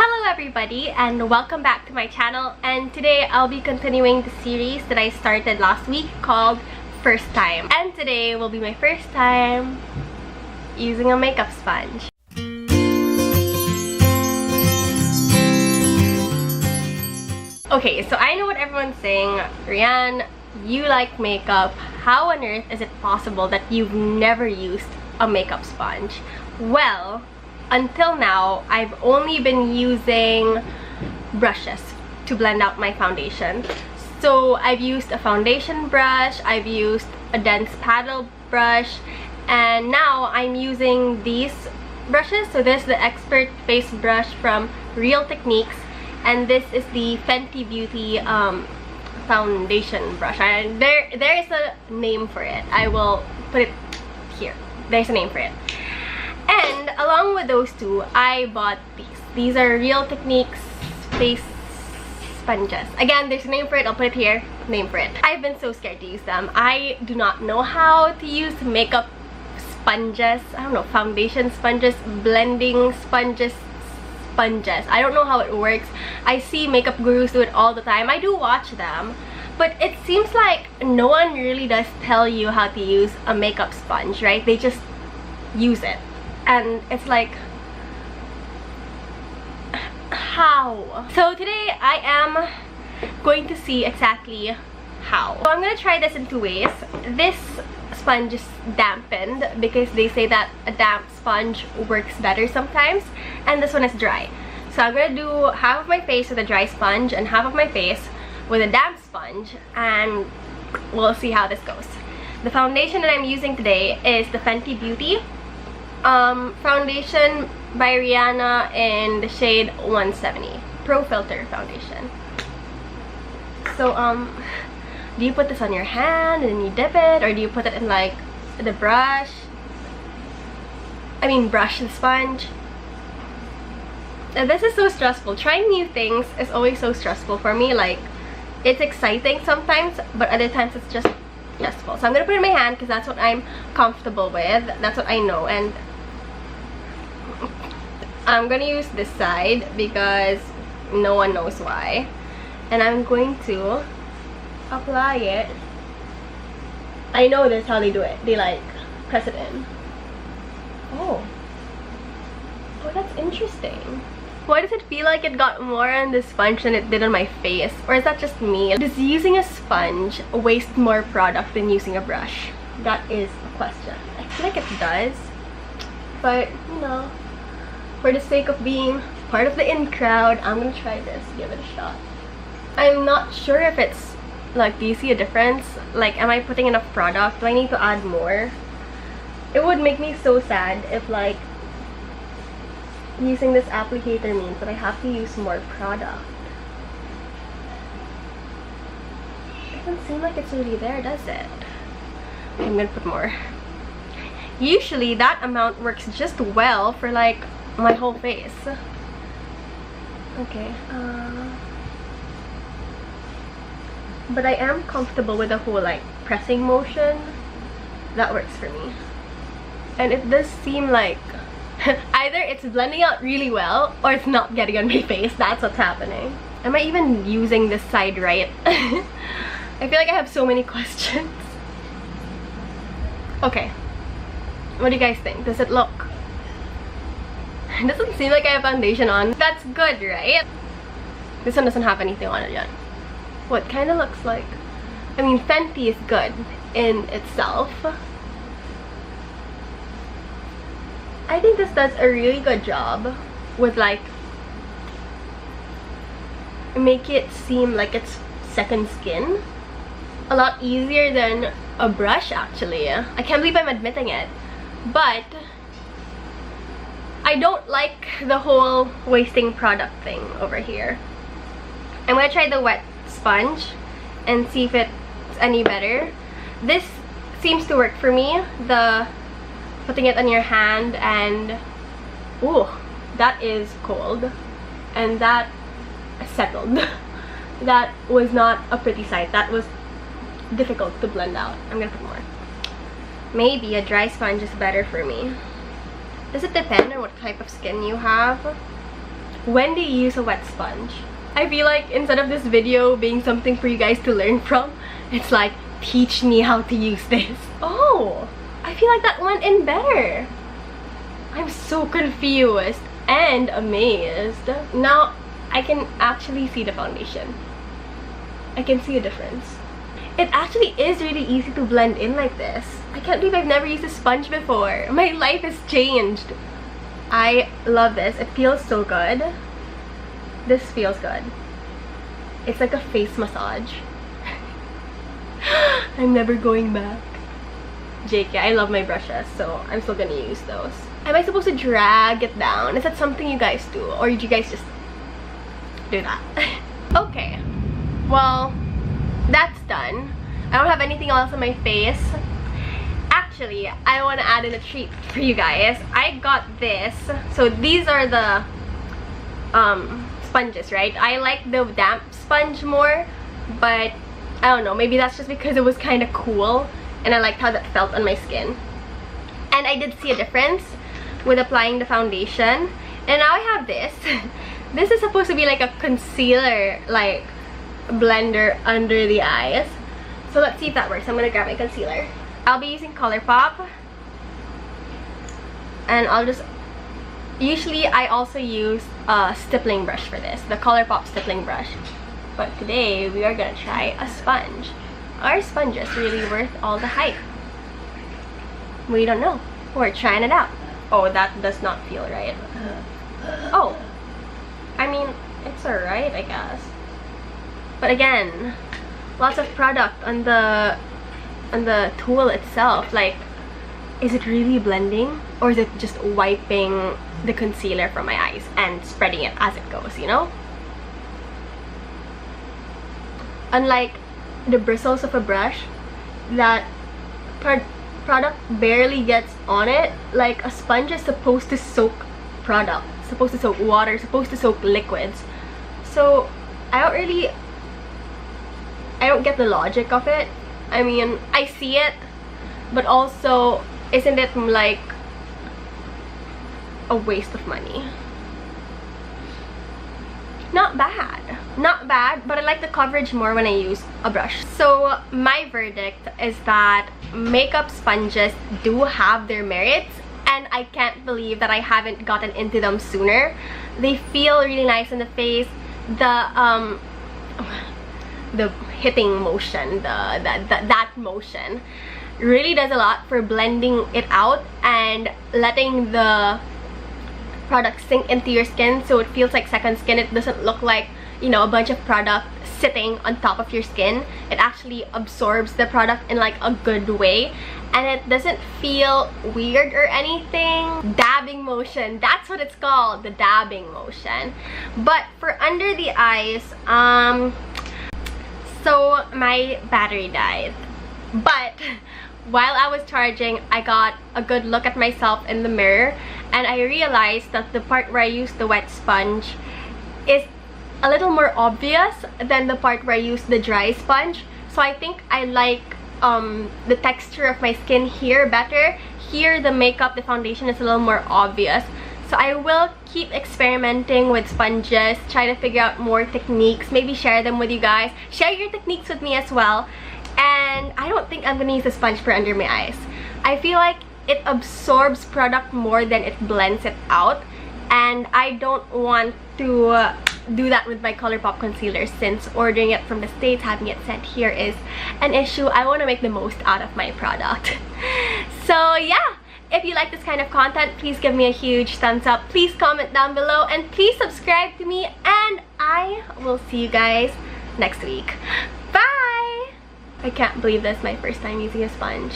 Hello everybody and welcome back to my channel, and today I'll be continuing the series that I started last week called First Time. And today will be my first time using a makeup sponge. Okay, so I know what everyone's saying. Rian, you like makeup. How on earth is it possible that you've never used a makeup sponge? Well, until now, I've only been using brushes to blend out my foundation. So I've used a foundation brush, I've used a dense paddle brush, and now I'm using these brushes. So this is the Expert Face Brush from Real Techniques, and this is the Fenty Beauty foundation brush. And there is a name for it. I will put it here. There's a name for it. And along with those two, I bought these. These are Real Techniques face sponges. Again, there's a name for it. I'll put it here. Name for it. I've been so scared to use them. I do not know how to use makeup sponges. I don't know, foundation sponges, blending sponges. I don't know how it works. I see makeup gurus do it all the time. I do watch them. But it seems like no one really does tell you how to use a makeup sponge, right? They just use it. And it's like, how? So today I am going to see exactly how. So I'm gonna try this in two ways. This sponge is dampened because they say that a damp sponge works better sometimes, and this one is dry. So I'm gonna do half of my face with a dry sponge and half of my face with a damp sponge, and we'll see how this goes. The foundation that I'm using today is the Fenty Beauty foundation by Rihanna in the shade 170 Pro Filter foundation. So do you put this on your hand and then you dip it, or do you put it in like the brush? I mean brush the sponge. And this is so stressful. Trying new things is always so stressful for me. Like, it's exciting sometimes, but other times it's just stressful. So I'm gonna put it in my hand because that's what I'm comfortable with. That's what I know. And I'm gonna use this side because no one knows why. And I'm going to apply it. I know that's how they do it. They like press it in. Oh, that's interesting. Why does it feel like it got more on the sponge than it did on my face? Or is that just me? Does using a sponge waste more product than using a brush? That is a question. I feel like it does. But, you know, for the sake of being part of the in crowd, I'm gonna try this, give it a shot. I'm not sure if it's, like, do you see a difference? Like, am I putting enough product? Do I need to add more? It would make me so sad if, like, using this applicator means that I have to use more product. It doesn't seem like it's really there, does it? I'm gonna put more. Usually that amount works just well for like my whole face. Okay. But I am comfortable with the whole like pressing motion. That works for me. And it does seem like either it's blending out really well or it's not getting on my face. That's what's happening. Am I even using this side right? I feel like I have so many questions. Okay. What do you guys think? Does it look? It doesn't seem like I have foundation on. That's good, right? This one doesn't have anything on it yet. What kind of looks like? I mean, Fenty is good in itself. I think this does a really good job with like make it seem like it's second skin. A lot easier than a brush, actually. I can't believe I'm admitting it. But I don't like the whole wasting product thing over here. I'm gonna try the wet sponge and see if it's any better. This seems to work for me. The putting it on your hand and ooh, that is cold, and that settled. That was not a pretty sight. That was difficult to blend out. I'm gonna put more. Maybe a dry sponge is better for me. Does it depend on what type of skin you have? when do you use a wet sponge? I feel like instead of this video being something for you guys to learn from, it's like, teach me how to use this. Oh, I feel like that went in better. I'm so confused and amazed. Now I can actually see the foundation. I can see a difference. It actually is really easy to blend in like this. I can't believe I've never used a sponge before. My life has changed. I love this. It feels so good. This feels good. It's like a face massage. I'm never going back. JK, I love my brushes, so I'm still gonna use those. Am I supposed to drag it down? Is that something you guys do? Or do you guys just do that? Okay. Well, that's done. I don't have anything else on my face. Actually, I want to add in a treat for you guys. I got this. So these are the sponges, right? I like the damp sponge more, but I don't know, maybe that's just because it was kind of cool and I liked how that felt on my skin. And I did see a difference with applying the foundation. And now I have this. This is supposed to be like a concealer, like blender under the eyes. So let's see if that works. I'm gonna grab my concealer. I'll be using ColourPop, and I'll just, usually I also use a stippling brush for this, the ColourPop stippling brush, but today we are gonna try a sponge. Are sponges really worth all the hype? We don't know. We're trying it out. Oh, that does not feel right. Oh, I mean, it's alright, I guess. But again, lots of product on the tool itself. Like, is it really blending, or is it just wiping the concealer from my eyes and spreading it as it goes, you know? Unlike the bristles of a brush, that product barely gets on it. Like, a sponge is supposed to soak product, supposed to soak water, supposed to soak liquids. So I don't get the logic of it. I mean, I see it, but also, isn't it like a waste of money? Not bad. Not bad, but I like the coverage more when I use a brush. So my verdict is that makeup sponges do have their merits, and I can't believe that I haven't gotten into them sooner. They feel really nice in the face. The hitting motion, that motion really does a lot for blending it out and letting the product sink into your skin, so it feels like second skin. It doesn't look like, you know, a bunch of product sitting on top of your skin. It actually absorbs the product in like a good way, and it doesn't feel weird or anything. Dabbing motion, that's what it's called, the dabbing motion. But for under the eyes, so my battery died, but while I was charging, I got a good look at myself in the mirror, and I realized that the part where I used the wet sponge is a little more obvious than the part where I used the dry sponge. So I think I like the texture of my skin here better. Here, the makeup, the foundation is a little more obvious. So I will keep experimenting with sponges, try to figure out more techniques, maybe share them with you guys. Share your techniques with me as well. And I don't think I'm gonna use a sponge for under my eyes. I feel like it absorbs product more than it blends it out, and I don't want to do that with my ColourPop concealer, since ordering it from the States, having it sent here is an issue. I want to make the most out of my product. So yeah, if you like this kind of content, please give me a huge thumbs up, please comment down below, and please subscribe to me, and I will see you guys next week. Bye! I can't believe this is my first time using a sponge.